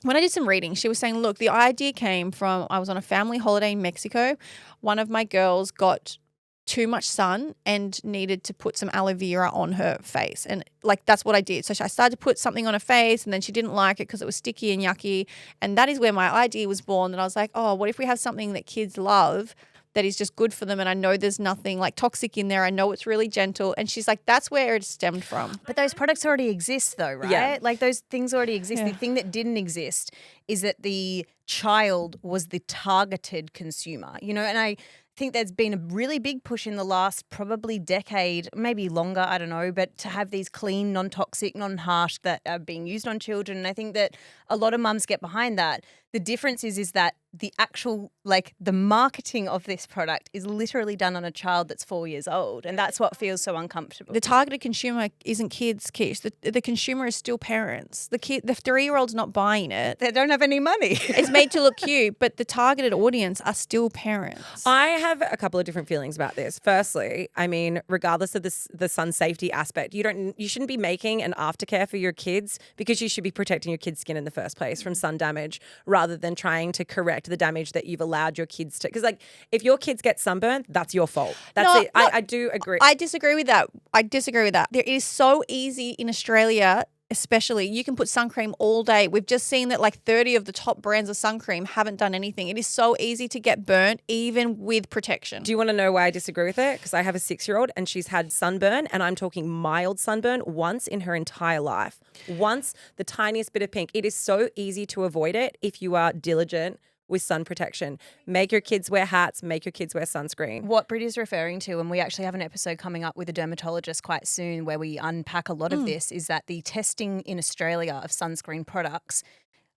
S2: when I did some reading, she was saying, look, the idea came from, I was on a family holiday in Mexico. One of my girls got too much sun and needed to put some aloe vera on her face. And like, that's what I did. So I started to put something on her face and then she didn't like it because it was sticky and yucky. And that is where my idea was born. And I was like, oh, what if we have something that kids love that is just good for them? And I know there's nothing like toxic in there. I know it's really gentle. And she's like, that's where it stemmed from.
S3: But those products already exist though, right?
S1: Yeah.
S3: Like those things already exist. The thing that didn't exist is that the child was the targeted consumer, you know, and I think there's been a really big push in the last probably decade, maybe longer, I don't know, but to have these clean, non-toxic, non-harsh that are being used on children. And I think that a lot of mums get behind that. The difference is that the actual, like the marketing of this product is literally done on a child that's 4 years old. And that's what feels so uncomfortable.
S2: The targeted consumer isn't kids, Kish. The consumer is still parents. The 3-year-old's not buying it.
S3: They don't have any money.
S2: It's made to look cute, but the targeted audience are still parents.
S1: I have a couple of different feelings about this. Firstly, I mean, regardless of the sun safety aspect, you shouldn't be making an aftercare for your kids because you should be protecting your kids' skin in the first place from sun damage rather than trying to correct the damage that you've allowed your kids to. Because like if your kids get sunburned, that's your fault. That's it. I do agree.
S2: I disagree with that. There is so easy in Australia. Especially, you can put sun cream all day. We've just seen that like 30 of the top brands of sun cream haven't done anything. It is so easy to get burnt, even with protection.
S1: Do you want to know why I disagree with it? Because I have a 6-year-old and she's had sunburn, and I'm talking mild sunburn once in her entire life. Once, the tiniest bit of pink. It is so easy to avoid it if you are diligent with sun protection. Make your kids wear hats, make your kids wear sunscreen.
S3: What Britt is referring to, and we actually have an episode coming up with a dermatologist quite soon where we unpack a lot of this, is that the testing in Australia of sunscreen products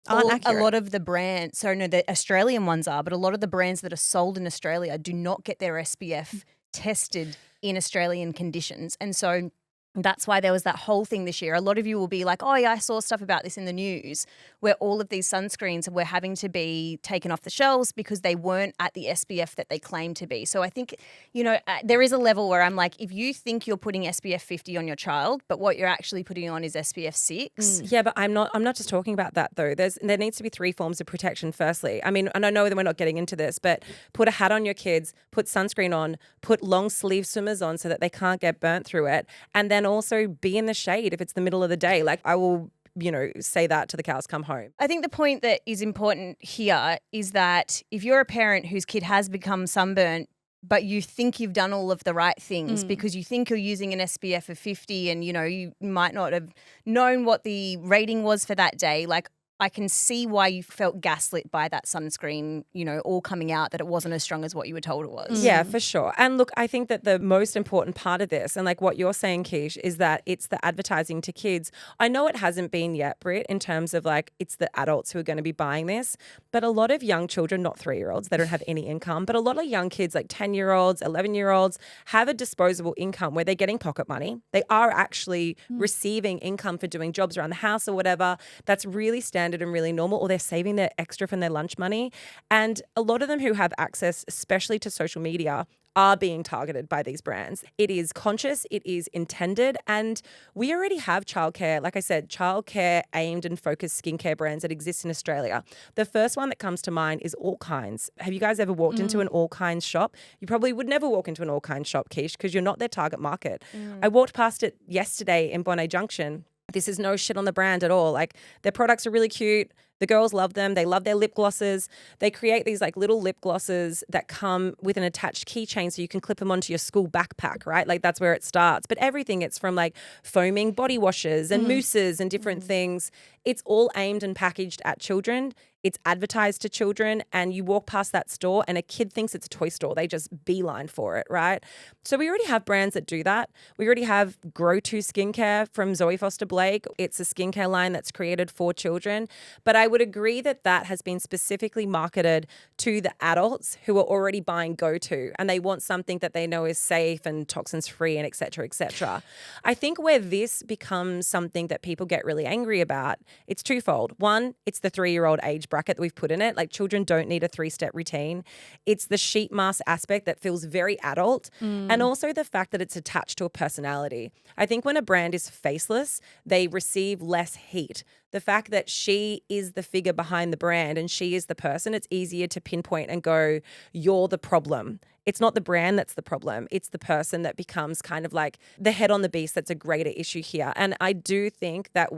S2: aren't
S3: a
S2: accurate.
S3: lot of the brands, so no, the Australian ones are, but a lot of the brands that are sold in Australia do not get their SPF tested in Australian conditions. And so that's why there was that whole thing this year. A lot of you will be like, oh, yeah, I saw stuff about this in the news where all of these sunscreens were having to be taken off the shelves because they weren't at the SPF that they claim to be. So I think, you know, there is a level where I'm like, if you think you're putting SPF 50 on your child, but what you're actually putting on is SPF 6.
S1: Yeah, but I'm not just talking about that though. There needs to be 3 forms of protection firstly. I mean, and I know that we're not getting into this, but put a hat on your kids, put sunscreen on, put long sleeve swimmers on so that they can't get burnt through it. And then also be in the shade if it's the middle of the day. Like I will, you know, say that to the cows come home.
S3: I think the point that is important here is that if you're a parent whose kid has become sunburnt, but you think you've done all of the right things because you think you're using an SPF of 50 and, you know, you might not have known what the rating was for that day, like I can see why you felt gaslit by that sunscreen, you know, all coming out that it wasn't as strong as what you were told it was.
S1: Yeah, for sure. And look, I think that the most important part of this, and like what you're saying, Keish, is that it's the advertising to kids. I know it hasn't been yet, Britt, in terms of like it's the adults who are going to be buying this, but a lot of young children, not 3-year-olds, they don't have any income, but a lot of young kids like 10-year-olds, 11-year-olds have a disposable income where they're getting pocket money. They are actually receiving income for doing jobs around the house or whatever. That's really standard and really normal, or they're saving their extra from their lunch money. And a lot of them who have access, especially to social media, are being targeted by these brands. It is conscious, it is intended, and we already have childcare, like I said, childcare aimed and focused skincare brands that exist in Australia. The first one that comes to mind is All Kinds. Have you guys ever walked into an All Kinds shop? You probably would never walk into an All Kinds shop, Keish, because you're not their target market. I walked past it yesterday in Bondi Junction. This is no shit on the brand at all. Like their products are really cute. The girls love them. They love their lip glosses. They create these like little lip glosses that come with an attached keychain so you can clip them onto your school backpack, right? Like that's where it starts. But everything, it's from like foaming body washes and mousses and different things. It's all aimed and packaged at children. it's advertised to children, and you walk past that store and a kid thinks it's a toy store. They just beeline for it, right? So we already have brands that do that. We already have Grow To Skincare from Zoe Foster Blake. It's a skincare line that's created for children. But I would agree that that has been specifically marketed to the adults who are already buying Go To, and they want something that they know is safe and toxins free and et cetera, et cetera. I think where this becomes something that people get really angry about, it's twofold. One, it's the 3-year-old age bracket that we've put in it. Like, children don't need a 3-step routine. It's the sheet mask aspect that feels very adult, and also the fact that it's attached to a personality. I think when a brand is faceless, they receive less heat. The fact that she is the figure behind the brand and she is the person, it's easier to pinpoint and go, you're the problem. It's not the brand that's the problem. It's the person that becomes kind of like the head on the beast that's a greater issue here. And I do think that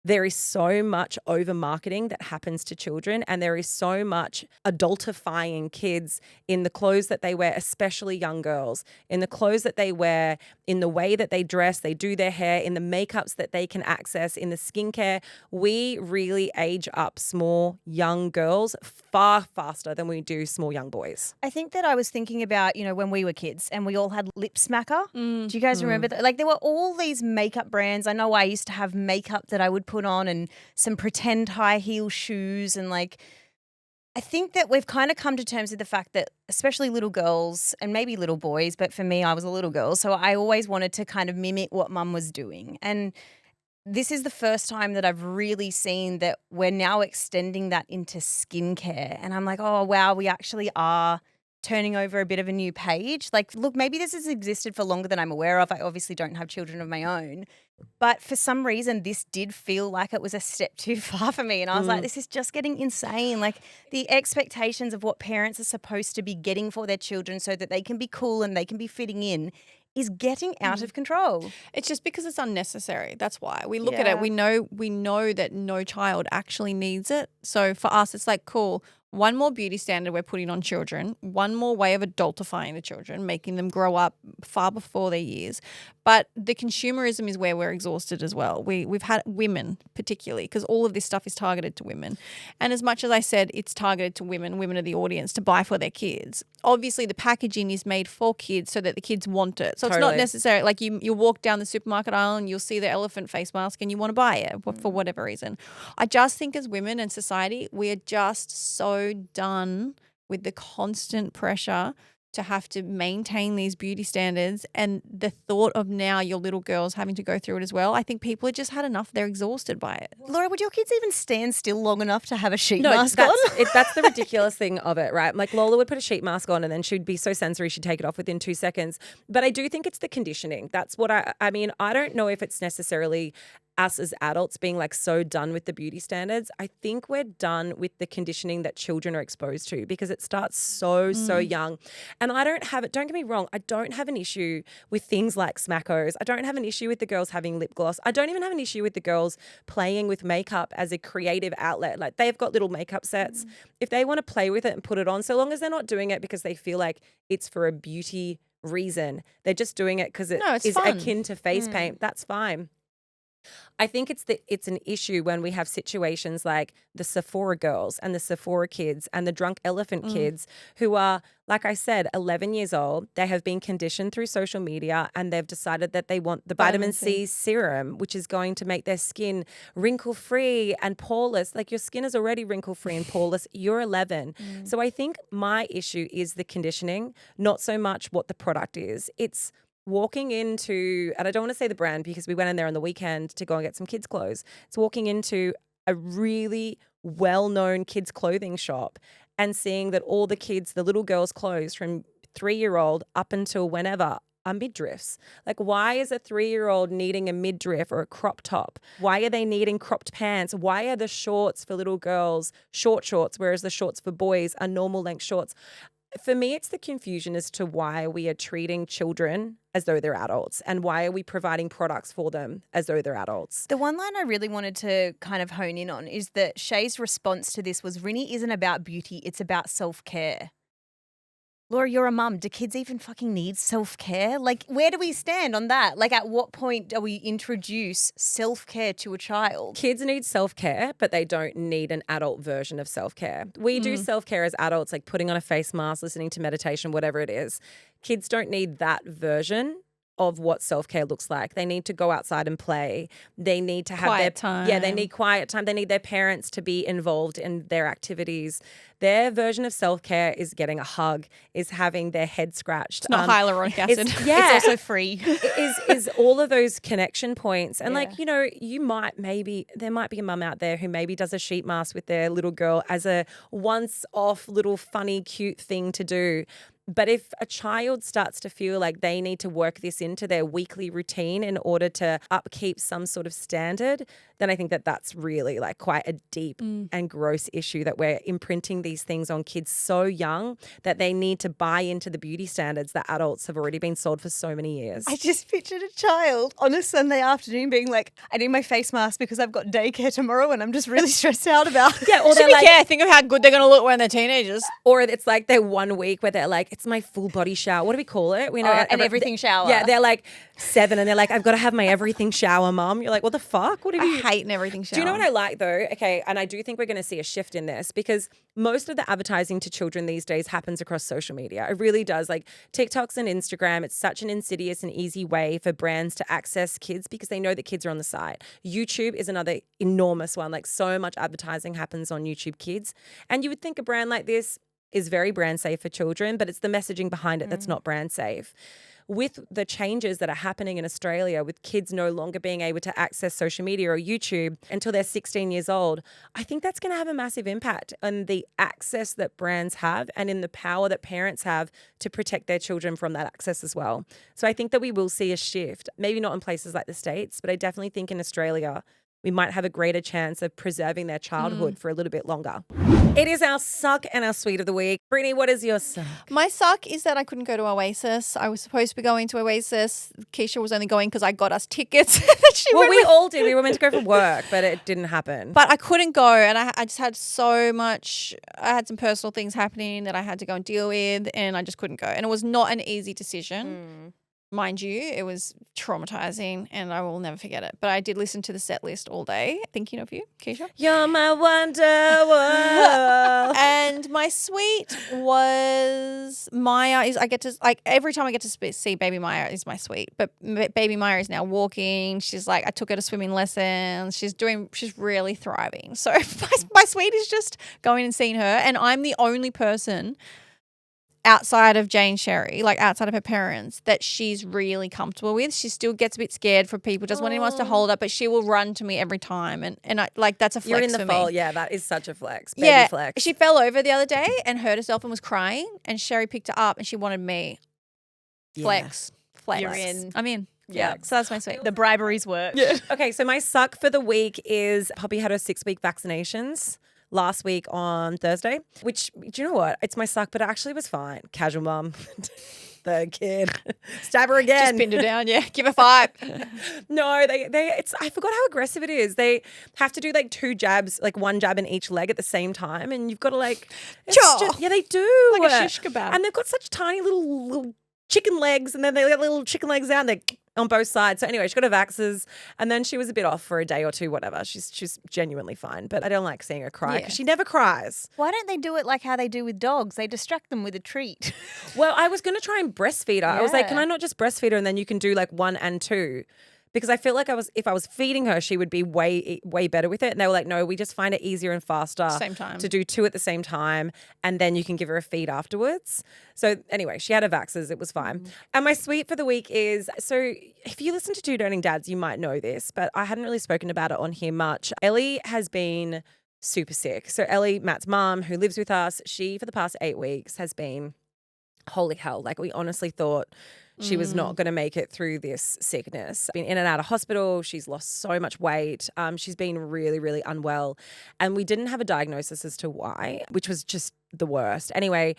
S1: there is so much over marketing that happens to children, and there is so much adultifying kids in the clothes that they wear, especially young girls, in the clothes that they wear, in the way that they dress, they do their hair, in the makeups that they can access, in the skincare. We really age up small young girls far faster than we do small young boys.
S3: I think that I was thinking about, when we were kids and we all had lip smacker. Do you guys remember that? Like, there were all these makeup brands. I know I used to have makeup that I would put on and some pretend high heel shoes, and like, I think that we've kind of come to terms with the fact that especially little girls and maybe little boys, but for me, I was a little girl, so I always wanted to kind of mimic what mum was doing. And this is the first time that I've really seen that we're now extending that into skincare. And I'm like, oh, wow, we actually are turning over a bit of a new page. Like, look, maybe this has existed for longer than I'm aware of. I obviously don't have children of my own. But for some reason, this did feel like it was a step too far for me. And I was like, this is just getting insane. Like, the expectations of what parents are supposed to be getting for their children so that they can be cool and they can be fitting in is getting out of control.
S2: It's just because it's unnecessary. That's why we look at it. We know that no child actually needs it. So for us, it's like, cool. One more beauty standard we're putting on children, one more way of adultifying the children, making them grow up far before their years. But the consumerism is where we're exhausted as well. We've had women particularly, because all of this stuff is targeted to women. And as much as I said it's targeted to women are the audience to buy for their kids. Obviously the packaging is made for kids so that the kids want it. So It's not necessary. Like, you walk down the supermarket aisle and you'll see the elephant face mask and you want to buy it for whatever reason. I just think as women and society, we are just so done with the constant pressure to have to maintain these beauty standards, and the thought of now your little girls having to go through it as well. I think people have just had enough. They're exhausted by it.
S3: Laura, would your kids even stand still long enough to have a sheet mask on?
S1: That's the ridiculous thing of it, right? Like, Lola would put a sheet mask on and then she'd be so sensory she'd take it off within 2 seconds. But I do think it's the conditioning. That's what I mean, I don't know if it's necessarily us as adults being like so done with the beauty standards. I think we're done with the conditioning that children are exposed to, because it starts so young. And don't get me wrong, I don't have an issue with things like smackos. I don't have an issue with the girls having lip gloss. I don't even have an issue with the girls playing with makeup as a creative outlet. Like, they've got little makeup sets. If they want to play with it and put it on, so long as they're not doing it because they feel like it's for a beauty reason, they're just doing it because it is
S2: fun.
S1: Akin to face paint, that's fine. I think it's an issue when we have situations like the Sephora girls and the Sephora kids and the drunk elephant kids who are, like I said, 11 years old. They have been conditioned through social media and they've decided that they want the vitamin C serum, which is going to make their skin wrinkle-free and poreless. Like, your skin is already wrinkle-free and poreless. You're 11. So I think my issue is the conditioning, not so much what the product is. It's walking into, and I don't want to say the brand because we went in there on the weekend to go and get some kids' clothes. It's walking into a really well-known kids' clothing shop and seeing that all the kids, the little girls' clothes from 3-year-old up until whenever are midriffs. Like, why is a 3-year-old needing a midriff or a crop top? Why are they needing cropped pants? Why are the shorts for little girls short shorts, whereas the shorts for boys are normal length shorts? For me, it's the confusion as to why we are treating children as though they're adults, and why are we providing products for them as though they're adults.
S3: The one line I really wanted to kind of hone in on is that Shay's response to this was, Rini isn't about beauty, it's about self-care. Laura, you're a mum. Do kids even fucking need self-care? Like, where do we stand on that? Like, at what point do we introduce self-care to a child?
S1: Kids need self-care, but they don't need an adult version of self-care. We do self-care as adults, like putting on a face mask, listening to meditation, whatever it is. Kids don't need that version of what self-care looks like. They need to go outside and play. They need to have
S2: Quiet
S1: time. Yeah, they
S2: time.
S1: need quiet time. They need their parents to be involved in their activities. Their version of self-care is getting a hug, is having their head scratched.
S2: It's not hyaluronic acid.
S1: Yeah.
S3: It's also free.
S1: is all of those connection points. And
S3: Yeah.
S1: like, you know, there might be a mum out there who maybe does a sheet mask with their little girl as a once off little funny, cute thing to do. But if a child starts to feel like they need to work this into their weekly routine in order to upkeep some sort of standard, then I think that that's really like quite a deep and gross issue, that we're imprinting these things on kids so young that they need to buy into the beauty standards that adults have already been sold for so many years.
S3: I just pictured a child on a Sunday afternoon being like, I need my face mask because I've got daycare tomorrow and I'm just really stressed out about it.
S1: Yeah, or
S2: To
S1: they're
S2: be
S1: like,
S2: fair, think of how good they're going to look when they're teenagers.
S1: or it's like their 1 week where they're like, it's my full body shower. What do we call it? We know
S3: An everything shower.
S1: Yeah, they're like 7 and they're like, I've got to have my everything shower, mum. You're like, what the fuck? What have
S2: I
S1: you?
S2: hate an everything shower.
S1: Do you know what I like though? Okay, and I do think we're going to see a shift in this because most of the advertising to children these days happens across social media. It really does. Like TikToks and Instagram, it's such an insidious and easy way for brands to access kids because they know that kids are on the site. YouTube is another enormous one. Like so much advertising happens on YouTube Kids. And you would think a brand like this is very brand safe for children, but it's the messaging behind it that's not brand safe. With the changes that are happening in Australia, with kids no longer being able to access social media or YouTube until they're 16 years old, I think that's going to have a massive impact on the access that brands have and in the power that parents have to protect their children from that access as well. So I think that we will see a shift, maybe not in places like the States, but I definitely think in Australia, we might have a greater chance of preserving their childhood for a little bit longer. It is our suck and our sweet of the week. Brittany, what is your suck?
S2: My suck is that I couldn't go to Oasis. I was supposed to be going to Oasis. Keeshia was only going because I got us tickets.
S1: Well, we all did. We were meant to go for work, but it didn't happen.
S2: But I couldn't go, and I just had so much. I had some personal things happening that I had to go and deal with, and I just couldn't go. And it was not an easy decision. Mind you, it was traumatizing and I will never forget it. But I did listen to the set list all day, thinking of you, Keeshia.
S1: You're my wonderwall.
S2: And my sweet was Maya. I get to, like, every time I get to see baby Maya is my sweet. But baby Maya is now walking. She's like, I took her to swimming lessons. She's really thriving. So my sweet is just going and seeing her. And I'm the only person outside of Jane Sherry, like outside of her parents, that she's really comfortable with. She still gets a bit scared for people, just when he wants to hold up, but she will run to me every time. And I, like, that's a flex
S1: You're in the
S2: for
S1: fold.
S2: me.
S1: Yeah, that is such a flex. Baby flex.
S2: She fell over the other day and hurt herself and was crying, and Sherry picked her up and she wanted me. Flex. Flex.
S3: You're in.
S2: I'm in. Yeah. So that's my sweet.
S3: The briberies work.
S1: Okay, so my suck for the week is Poppy had her 6-week vaccinations last week on Thursday, which, do you know what? It's my suck, but it actually was fine. Casual mum. The kid. Stab her again.
S2: Just pinned her down, yeah. Give her 5.
S1: No, I forgot how aggressive it is. They have to do like 2 jabs, like 1 jab in each leg at the same time, and you've got to like yeah, they do.
S2: Like a shish kebab.
S1: And they've got such tiny little chicken legs, and then they got little chicken legs out and they're on both sides. So anyway, she got her vaxxers, and then she was a bit off for a day or two, whatever. She's genuinely fine, but I don't like seeing her cry because she never cries.
S3: Why don't they do it like how they do with dogs? They distract them with a treat.
S1: Well, I was going to try and breastfeed her. I was like,
S3: Yeah.
S1: can I not just breastfeed her and then you can do like 1 and 2? Because I feel like if I was feeding her, she would be way better with it. And they were like, no, we just find it easier and faster
S2: Same time.
S1: to do 2 at the same time. And then you can give her a feed afterwards. So anyway, she had her vaxxers. It was fine. And my sweet for the week is, so if you listen to Two Doting Dads, you might know this, but I hadn't really spoken about it on here much. Ellie has been super sick. So Ellie, Matt's mum, who lives with us, she, for the past 8 weeks, has been, holy hell, like we honestly thought she was not going to make it through this sickness. Been in and out of hospital. She's lost so much weight. She's been really, really unwell. And we didn't have a diagnosis as to why, which was just the worst. Anyway,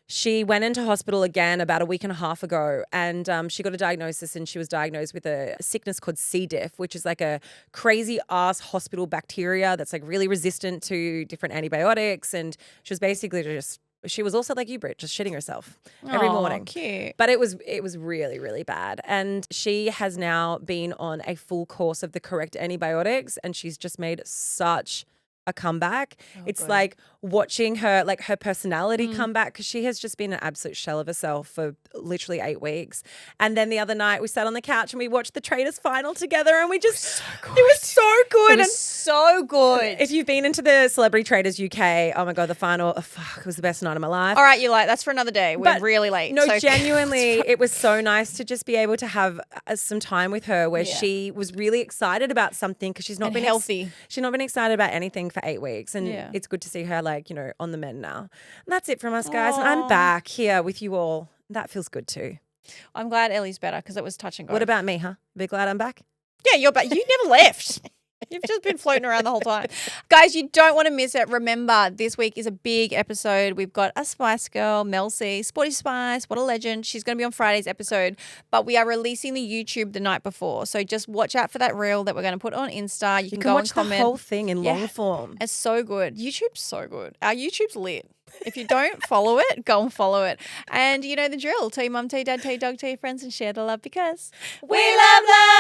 S1: she went into hospital again about a week and a half ago, and she got a diagnosis, and she was diagnosed with a sickness called C. diff, which is like a crazy ass hospital bacteria that's like really resistant to different antibiotics. And she was basically just she was also like you, Britt, just shitting herself every morning.
S2: Cute.
S1: But it was really, really bad. And she has now been on a full course of the correct antibiotics, and she's just made such a comeback. It's
S3: good.
S1: like watching her, like her personality come back, because she has just been an absolute shell of herself for literally 8 weeks. And then the other night we sat on the couch and we watched the Traders final together, and we just, it was so good.
S3: It was so good.
S1: If you've been into the Celebrity Traders UK, oh my God, the final, it was the best night of my life.
S2: All right, you're like, that's for another day. We're
S1: But
S2: really late.
S1: No,
S2: so-
S1: genuinely, it was so nice to just be able to have some time with her where she was really excited about something, because she's not
S2: And
S1: been
S2: healthy.
S1: she's not been excited about anything for 8 weeks, and
S2: Yeah.
S1: it's good to see her, like, you know, on the mend now. And that's it from us, guys. And I'm back here with you all. That feels good too.
S2: I'm glad Ellie's better because it was touch and go.
S1: What about me, huh? Be glad I'm back.
S2: Yeah, you're back. You never left. You've just been floating around the whole time. Guys, you don't want to miss it. Remember, this week is a big episode. We've got a Spice Girl, Mel C, Sporty Spice, what a legend. She's going to be on Friday's episode, but we are releasing the YouTube the night before. So just watch out for that reel that we're going to put on Insta. You can go
S1: watch
S2: and comment.
S1: the whole thing in long
S2: Yeah.
S1: form.
S2: It's so good. YouTube's so good. Our YouTube's lit. If you don't follow it, go and follow it. And you know the drill. Tell your mum, tell your dad, tell your dog, tell your friends, and share the love because
S1: We love love.